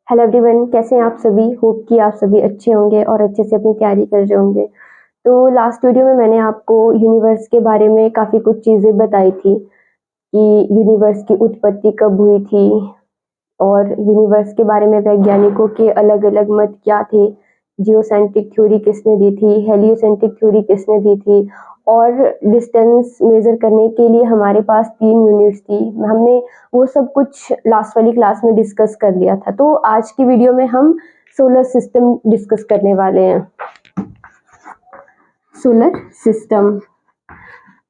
Hello everyone, कैसे हैं आप सभी। होप कि आप सभी अच्छे होंगे और अच्छे से अपनी तैयारी कर रहे होंगे। तो लास्ट वीडियो में मैंने आपको यूनिवर्स के बारे में काफ़ी कुछ चीज़ें बताई थी कि यूनिवर्स की उत्पत्ति कब हुई थी और यूनिवर्स के बारे में वैज्ञानिकों के अलग अलग मत क्या थे। जियोसेंट्रिक थ्योरी किसने दी थी, हेलियोसेंट्रिक थ्योरी किसने दी थी, और डिस्टेंस मेजर करने के लिए हमारे पास 3 यूनिट्स थी। हमने वो सब कुछ लास्ट वाली क्लास में डिस्कस कर लिया था। तो आज की वीडियो में हम सोलर सिस्टम डिस्कस करने वाले हैं। सोलर सिस्टम,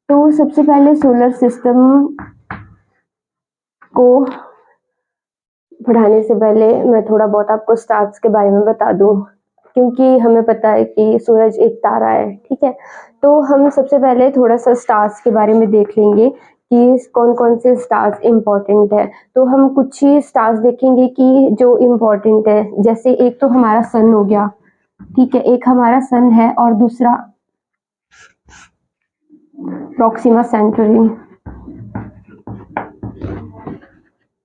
तो सबसे पहले सोलर सिस्टम को पढ़ाने से पहले मैं थोड़ा बहुत आपको स्टार्स के बारे में बता दूं, क्योंकि हमें पता है कि सूरज एक तारा है, ठीक है। तो हम सबसे पहले थोड़ा सा स्टार्स के बारे में देख लेंगे कि कौन कौन से स्टार्स इम्पोर्टेंट है। तो हम कुछ ही स्टार्स देखेंगे कि जो इम्पोर्टेंट है। जैसे एक तो हमारा सन हो गया, ठीक है, एक हमारा सन है, और दूसरा प्रॉक्सिमा सेंटरी।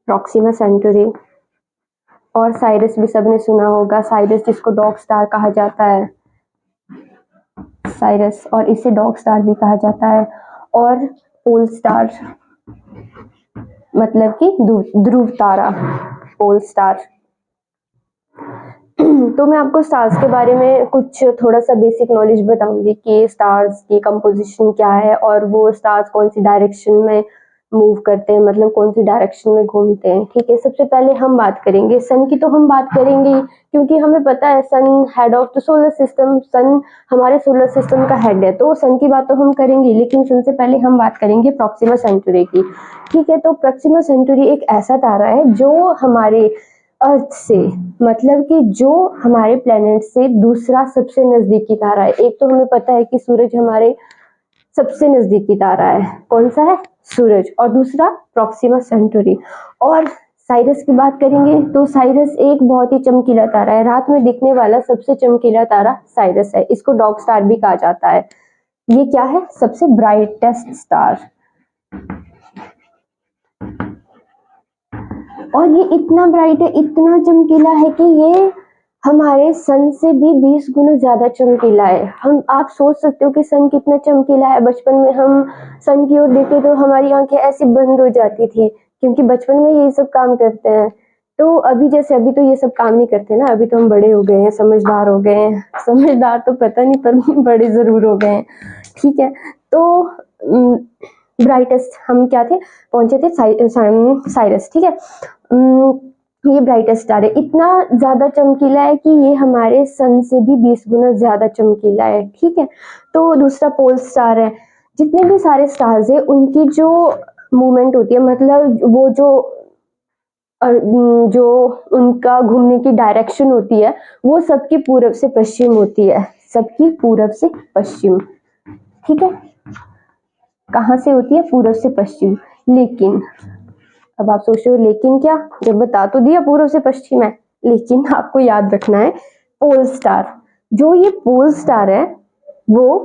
प्रॉक्सिमा सेंटरी और साइरस भी सबने सुना होगा, साइरस जिसको डॉग स्टार कहा जाता है, साइरस, और इसे डॉग स्टार भी कहा जाता है। और पोल स्टार मतलब कि ध्रुव तारा, पोल स्टार। तो मैं आपको स्टार्स के बारे में कुछ थोड़ा सा बेसिक नॉलेज बताऊंगी कि स्टार्स की कंपोजिशन क्या है और वो स्टार्स कौन सी डायरेक्शन में मूव करते हैं, मतलब कौन सी डायरेक्शन में घूमते हैं, ठीक है। सबसे पहले हम बात करेंगे सन की। तो हम बात करेंगे क्योंकि हमें पता है sun head of the solar system, sun हमारे सोलर सिस्टम का हेड है, तो सन की बात तो हम करेंगे, लेकिन सन से पहले हम बात करेंगे प्रॉक्सिमा सेंटरी की, ठीक है। तो प्रॉक्सिमा सेंटरी एक ऐसा तारा है जो हमारे अर्थ से, मतलब कि जो हमारे प्लेनेट से दूसरा सबसे नजदीकी तारा है। एक तो हमें पता है कि सूरज हमारे सबसे नजदीकी तारा है, कौन सा है, सूरज, और दूसरा प्रॉक्सिमा सेंटरी। और साइरस की बात करेंगे तो साइरस एक बहुत ही चमकीला तारा है, रात में दिखने वाला सबसे चमकीला तारा साइरस है। इसको डॉग स्टार भी कहा जाता है। ये क्या है, सबसे ब्राइटेस्ट स्टार, और ये इतना ब्राइट है, इतना चमकीला है कि ये हमारे सन से भी 20 गुना ज्यादा चमकीला है। आप सोच सकते हो कि सन कितना चमकीला है। बचपन में हम सन की ओर देखते तो हमारी आंखें ऐसी बंद हो जाती थी, क्योंकि बचपन में यही सब काम करते हैं। तो अभी जैसे अभी तो ये सब काम नहीं करते ना, अभी तो हम बड़े हो गए हैं, समझदार हो गए हैं। समझदार तो पता नहीं, पर बड़े जरूर हो गए हैं, ठीक है। तो ब्राइटेस्ट हम क्या थे, पहुंचे थे साइरस, ठीक है। ये ब्राइटेस्ट स्टार है, इतना ज्यादा चमकीला है कि ये हमारे सन से भी 20 गुना ज्यादा चमकीला है, ठीक है। तो दूसरा पोल स्टार है। जितने भी सारे स्टार्स है उनकी जो मूवमेंट होती है, मतलब वो जो उनका घूमने की डायरेक्शन होती है, वो सबकी पूरब से पश्चिम होती है, सबकी पूरब से पश्चिम, ठीक है। कहाँ से होती है, पूरब से पश्चिम। लेकिन अब आप सोच रहे हो लेकिन क्या, जब बता तो दिया पूर्व से पश्चिम है, लेकिन आपको याद रखना है पोल स्टार, जो ये पोल स्टार है वो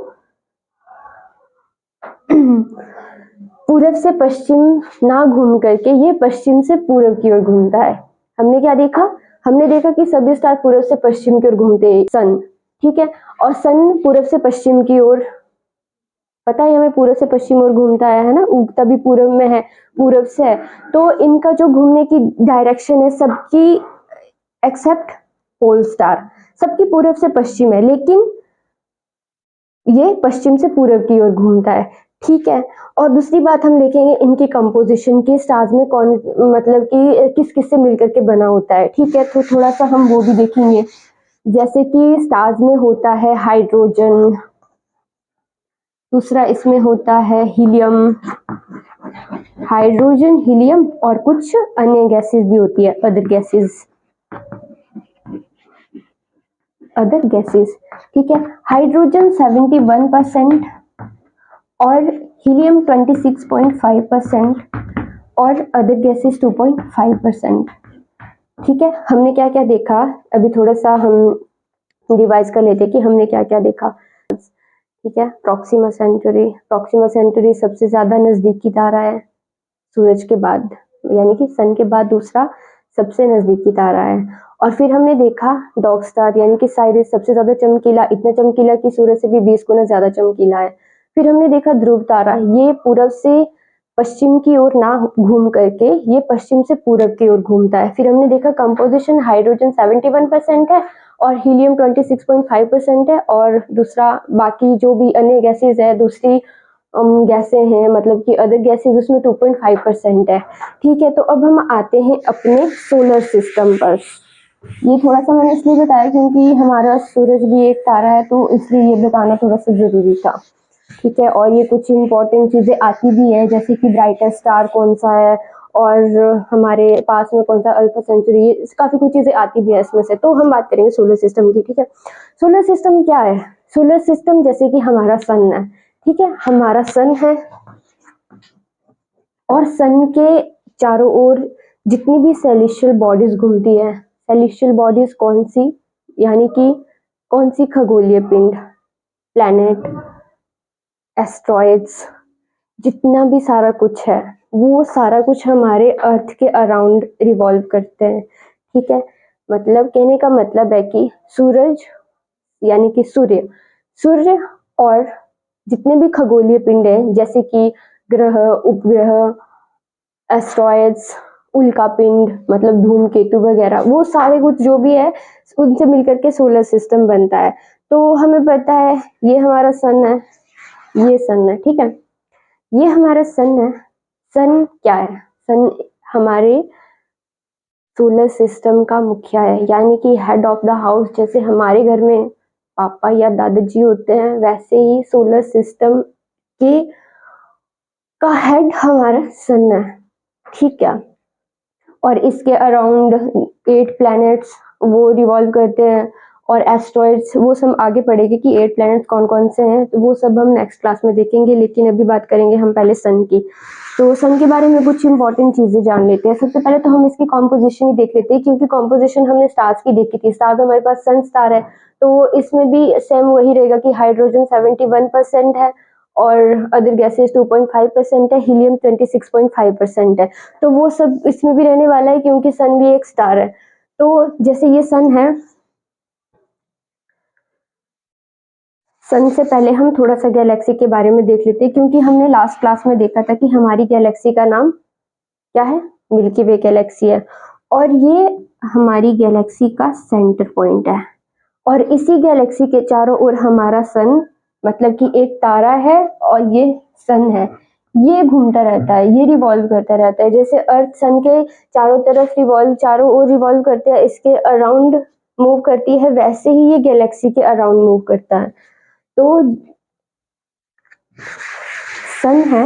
पूरब से पश्चिम ना घूम करके ये पश्चिम से पूरब की ओर घूमता है। हमने क्या देखा, हमने देखा कि सभी स्टार पूरब से पश्चिम की ओर घूमते हैं, सन, ठीक है। और सन पूरब से पश्चिम की ओर, पता है हमें, पूरब से पश्चिम ओर घूमता है ना, उगता भी पूरब में है, पूरब से है। तो इनका जो घूमने की डायरेक्शन है सबकी, एक्सेप्ट पोल स्टार, सबकी पूरब से पश्चिम है, लेकिन ये पश्चिम से पूरब की ओर घूमता है, ठीक है। और दूसरी बात हम देखेंगे इनकी कंपोजिशन की, स्टार्स में कौन, मतलब कि किस किस से मिलकर के बना होता है, ठीक है। तो थोड़ा सा हम वो भी देखेंगे, जैसे कि स्टार्स में होता है हाइड्रोजन, दूसरा इसमें होता है हीलियम, हाइड्रोजन, हीलियम, और कुछ अन्य गैसेस भी होती है, अदर गैसेस, अदर गैसेस, ठीक है। हाइड्रोजन 71% और हीलियम 26.5% और अदर गैसेस 2.5%, ठीक है। हमने क्या क्या देखा, अभी थोड़ा सा हम रिवाइज कर लेते कि हमने क्या क्या देखा, ठीक है। प्रॉक्सिमा सेंटरी, प्रॉक्सिमा सेंटरी सबसे ज्यादा नजदीकी तारा है सूरज के बाद, यानी कि सन के बाद दूसरा सबसे नजदीकी तारा है। और फिर हमने देखा डॉग स्टार यानी कि साइरस सबसे ज़्यादा चमकीला, इतना चमकीला कि सूरज से भी 20 गुना ज़्यादा चमकीला है। फिर हमने देखा ध्रुव तारा, ये पूरब से पश्चिम की ओर ना घूम करके ये पश्चिम से पूरब की ओर घूमता है। फिर हमने देखा कंपोजिशन हाइड्रोजन 71% है और हीलियम 26.5% है, और दूसरा बाकी जो भी अन्य गैसेज है, दूसरी गैसें हैं मतलब कि अदर गैसेज, उसमें 2.5% है। ठीक है, तो अब हम आते हैं अपने सोलर सिस्टम पर। ये थोड़ा सा मैंने इसलिए बताया क्योंकि हमारा सूरज भी एक तारा है, तो इसलिए ये बताना थोड़ा सा जरूरी था। ठीक है, और ये कुछ इंपॉर्टेंट चीजें आती भी है, जैसे कि ब्राइटेस्ट स्टार कौन सा है और हमारे पास में कौन सा अल्फा सेंचुरी, काफी कुछ चीजें आती भी है इसमें से। तो हम बात करेंगे सोलर सिस्टम की। ठीक है, सोलर सिस्टम क्या है? सोलर सिस्टम जैसे कि हमारा सन है, ठीक है, हमारा सन है और सन के चारों ओर जितनी भी सेलेस्टियल बॉडीज घूमती है, सेलेस्टियल बॉडीज कौन सी, यानी कि कौन सी खगोलीय पिंड, प्लैनेट, एस्ट्रॉइड्स, जितना भी सारा कुछ है वो सारा कुछ हमारे अर्थ के अराउंड रिवॉल्व करते हैं। ठीक है, मतलब कहने का मतलब है कि सूरज यानी कि सूर्य और जितने भी खगोलीय पिंड हैं जैसे कि ग्रह, उपग्रह, एस्ट्रॉइड्स, उल्का पिंड मतलब धूमकेतु वगैरह, वो सारे कुछ जो भी है उनसे मिलकर के सोलर सिस्टम बनता है। तो हमें पता है ये हमारा सन है, ये सन है। ठीक है, ये हमारा सन है। सन क्या है? सन हमारे सोलर सिस्टम का मुखिया है, यानी कि हेड ऑफ द हाउस। जैसे हमारे घर में पापा या दादाजी होते हैं, वैसे ही सोलर सिस्टम के का हेड हमारा सन है। ठीक है, और इसके अराउंड 8 प्लैनेट्स वो रिवॉल्व करते हैं, और एस्ट्रॉइड्स वो सब आगे पढ़ेंगे कि 8 प्लैनेट्स कौन कौन से हैं, तो वो सब हम नेक्स्ट क्लास में देखेंगे। लेकिन अभी बात करेंगे हम पहले सन की। तो सन के बारे में कुछ इंपॉर्टेंट चीजें जान लेते हैं। सबसे पहले तो हम इसकी कॉम्पोजिशन ही देख लेते हैं, क्योंकि कॉम्पोजिशन हमने स्टार्स की देखी थी। स्टार्स हमारे पास सन स्टार है, तो इसमें भी सेम वही रहेगा कि हाइड्रोजन 71% है और अदर गैसेस 2.5% है, हीलियम 26.5% है। तो वो सब इसमें भी रहने वाला है क्योंकि सन भी एक स्टार है। तो जैसे ये सन है, सन से पहले हम थोड़ा सा गैलेक्सी के बारे में देख लेते हैं, क्योंकि हमने लास्ट क्लास में देखा था कि हमारी गैलेक्सी का नाम क्या है? मिल्की वे गैलेक्सी है, और ये हमारी गैलेक्सी का सेंटर पॉइंट है। और इसी गैलेक्सी के चारों ओर हमारा सन मतलब कि एक तारा है और ये सन है, ये घूमता रहता है, ये रिवॉल्व करता रहता है। जैसे अर्थ सन के चारों तरफ रिवॉल्व, चारों ओर रिवॉल्व करते हैं, इसके अराउंड मूव करती है, वैसे ही ये गैलेक्सी के अराउंड मूव करता है। तो सन है,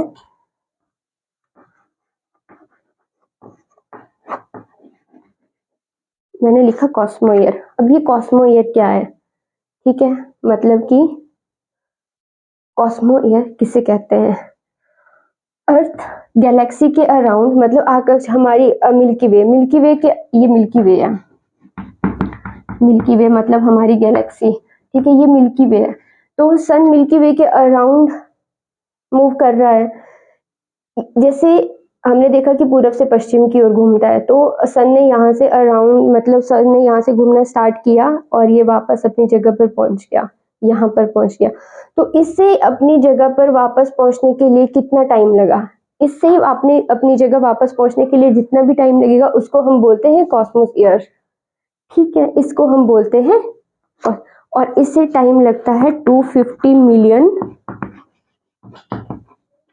मैंने लिखा कॉस्मो ईयर। अब ये कॉस्मो ईयर क्या है? ठीक है, मतलब कि कॉस्मो ईयर किसे कहते हैं? अर्थ गैलेक्सी के अराउंड मतलब आकाश, हमारी मिल्की वे के, ये मिल्की वे है, मिल्की वे मतलब हमारी गैलेक्सी। ठीक है, ये मिल्की वे है। तो सन मिल्की वे के अराउंड मूव कर रहा है। जैसे हमने देखा कि पूरब से पश्चिम की ओर घूमता है, तो सन ने यहाँ से अराउंड मतलब सन ने यहाँ से घूमना स्टार्ट किया और ये वापस अपनी जगह पर पहुंच गया, यहाँ पर पहुंच गया। तो इससे अपनी जगह पर वापस पहुंचने के लिए कितना टाइम लगा? इससे ही आपने अपनी जगह वापस पहुंचने के लिए जितना भी टाइम लगेगा उसको हम बोलते हैं कॉस्मोस ईयर। ठीक है, इसको हम बोलते हैं, और इससे टाइम लगता है 250 मिलियन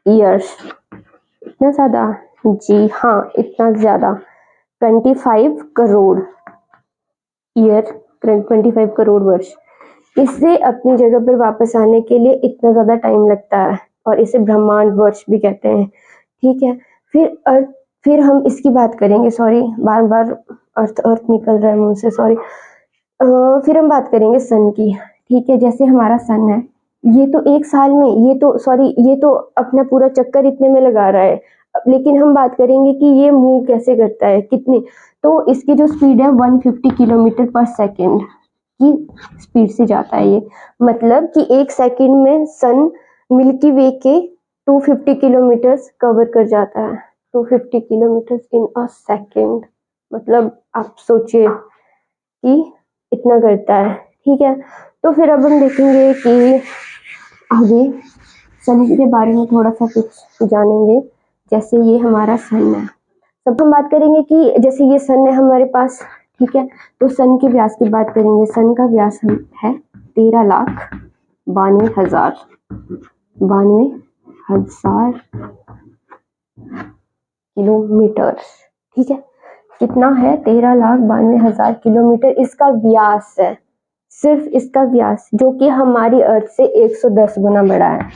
ईयर्स। इतना ज्यादा? जी हाँ, इतना ज्यादा, 25 करोड़ ईयर, 25 करोड़ वर्ष। इससे अपनी जगह पर वापस आने के लिए इतना ज्यादा टाइम लगता है, और इसे ब्रह्मांड वर्ष भी कहते हैं। ठीक है, फिर अर्थ, फिर हम इसकी बात करेंगे, सॉरी बार बार अर्थ अर्थ निकल रहा है मुंह से, सॉरी। फिर हम बात करेंगे सन की। ठीक है, जैसे हमारा सन है, ये तो एक साल में, ये तो अपना पूरा चक्कर इतने में लगा रहा है। लेकिन हम बात करेंगे कि ये मूव कैसे करता है, कितनी, तो इसकी जो स्पीड है 150 किलोमीटर पर सेकेंड की स्पीड से जाता है ये। मतलब कि एक सेकंड में सन मिल्की वे के 250 किलोमीटर कवर कर जाता है। 250 किलोमीटर इन अ सेकंड, मतलब आप सोचिए कि इतना करता है, ठीक है। तो फिर अब हम देखेंगे कि आगे सन के बारे में थोड़ा सा कुछ जानेंगे। जैसे ये हमारा सन है, तब हम बात करेंगे कि जैसे ये सन है हमारे पास, ठीक है। तो सन के व्यास की बात करेंगे। सन का व्यास है 13,92,000 किलोमीटर, ठीक है। कितना है? 13,92,000 किलोमीटर इसका व्यास है, सिर्फ इसका व्यास, जो कि हमारी अर्थ से 110 गुना बड़ा है,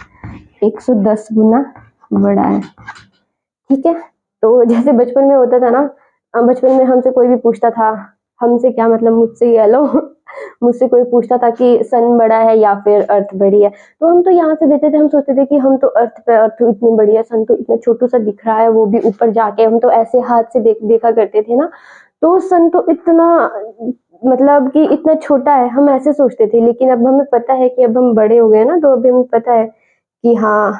110 गुना बड़ा है, ठीक है। तो जैसे बचपन में होता था ना, बचपन में हमसे कोई भी पूछता था, हमसे क्या मतलब मुझसे ही लो मुझसे कोई पूछता था कि सन बड़ा है या फिर अर्थ बड़ी है, तो हम तो यहाँ से देते थे, हम सोचते थे कि हम तो अर्थ पे, अर्थ इतनी बड़ी है, सन तो इतना छोटू सा दिख रहा है, वो भी ऊपर जाके, हम तो ऐसे हाथ से देखा करते थे ना। तो सन तो इतना, मतलब कि इतना छोटा है, हम ऐसे सोचते थे। लेकिन अब हमें पता है कि अब हम बड़े हो गए ना, तो अभी हमें पता है कि हाँ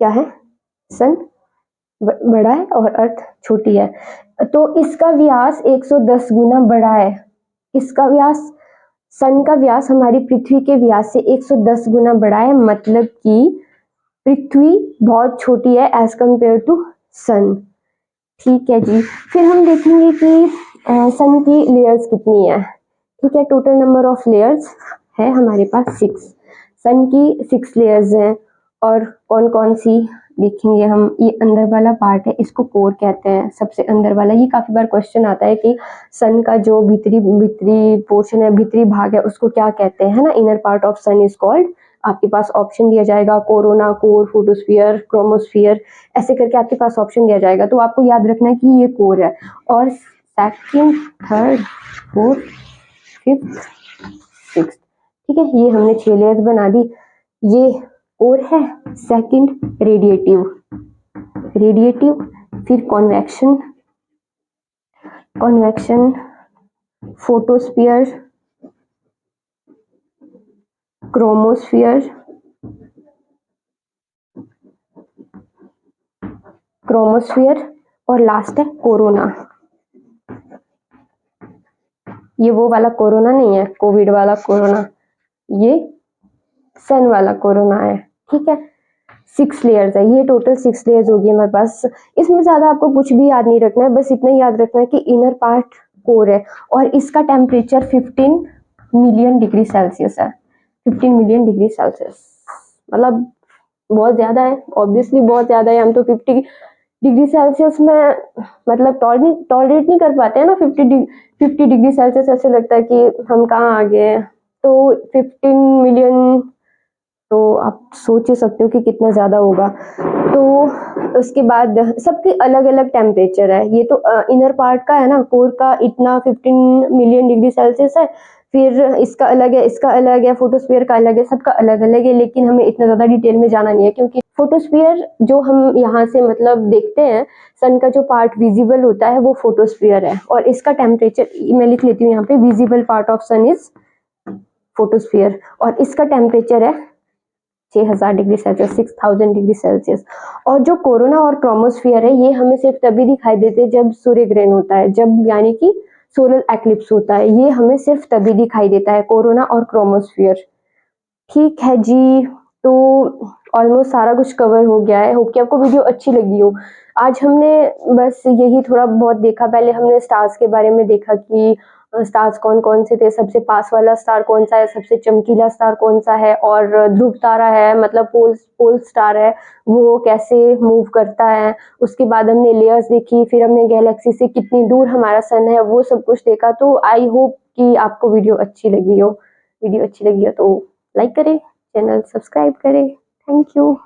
क्या है, सन बड़ा है और अर्थ छोटी है। तो इसका व्यास 110 गुना बड़ा है। इसका व्यास, सन का व्यास हमारी पृथ्वी के व्यास से 110 गुना बड़ा है, मतलब कि पृथ्वी बहुत छोटी है एज कंपेयर टू सन, ठीक है जी। फिर हम देखेंगे कि सन की लेयर्स कितनी है, ठीक है। टोटल नंबर ऑफ लेयर्स है हमारे पास 6, सन की 6 लेयर्स हैं। और कौन कौन सी देखेंगे हम। ये अंदर वाला पार्ट है, इसको कोर कहते हैं, सबसे अंदर वाला। ये काफी बार क्वेश्चन आता है कि सन का जो भीतरी भीतरी पोर्शन है, भीतरी भाग है, उसको क्या कहते हैं, है ना। Inner part of sun is called, आपके पास ऑप्शन दिया जाएगा, कोरोना, कोर, फोटोस्फीयर, क्रोमोस्फीयर, ऐसे करके आपके पास ऑप्शन दिया जाएगा। तो आपको याद रखना है कि ये कोर है। और second, third, fourth, fifth, sixth, ठीक है। ये हमने 6 लेयर्स बना दी। ये कोर है। सेकंड रेडिएटिव, फिर कॉन्वेक्शन, फोटोस्फीयर, क्रोमोस्फीयर और लास्ट है कोरोना। ये वो वाला कोरोना नहीं है, कोविड वाला कोरोना, ये सन वाला कोरोना है, ठीक है। 6 लेयर्स है, ये टोटल 6 लेयर्स होगी हमारे पास। इसमें ज्यादा आपको कुछ भी याद नहीं रखना है, बस इतना याद रखना है कि इनर पार्ट कोर है और इसका टेम्परेचर 15 मिलियन डिग्री सेल्सियस है। 15 मिलियन डिग्री सेल्सियस मतलब बहुत ज्यादा है, ऑब्वियसली बहुत ज्यादा है। हम तो 50 डिग्री सेल्सियस में मतलब टॉलरेट नहीं कर पाते हैं ना। 50 डिग्री सेल्सियस, ऐसे लगता है कि हम कहाँ आ गए। तो 15 मिलियन, तो आप सोच ही सकते हो कि कितना ज्यादा होगा। तो उसके बाद सबके अलग अलग टेम्परेचर है। ये तो इनर पार्ट का है ना, कोर का इतना 15 मिलियन डिग्री सेल्सियस है, फिर इसका अलग है, इसका अलग है, फोटोस्फीयर का अलग है, सबका अलग अलग है। लेकिन हमें इतना ज्यादा डिटेल में जाना नहीं है, क्योंकि फोटोस्फीयर जो हम यहाँ से मतलब देखते हैं, सन का जो पार्ट विजिबल होता है वो फोटोस्फीयर है। और इसका टेम्परेचर मैं लिख लेती हूँ यहाँ पे, visible part of sun is photosphere, और इसका टेम्परेचर है 6000 डिग्री सेल्सियस, 6000 डिग्री सेल्सियस। और जो कोरोना और क्रोमोस्फीयर है, ये हमें सिर्फ तभी दिखाई देते हैं जब सूर्य ग्रहण होता है, जब यानी कि सोलर एक्लिप्स होता है, ये हमें सिर्फ तभी दिखाई देता है, कोरोना और क्रोमोस्फीयर, ठीक है जी। तो ऑलमोस्ट सारा कुछ कवर हो गया है। होप कि आपको वीडियो अच्छी लगी हो। आज हमने बस यही थोड़ा बहुत देखा। पहले हमने स्टार्स के बारे में देखा कि स्टार्स कौन कौन से थे, सबसे पास वाला स्टार कौन सा है, सबसे चमकीला स्टार कौन सा है, और ध्रुव तारा है मतलब पोल स्टार है, वो कैसे मूव करता है। उसके बाद हमने लेयर्स देखी, फिर हमने गैलेक्सी से कितनी दूर हमारा सन है, वो सब कुछ देखा। तो आई होप कि आपको वीडियो अच्छी लगी हो। वीडियो अच्छी लगी हो तो लाइक करें, चैनल सब्सक्राइब करें। Thank you.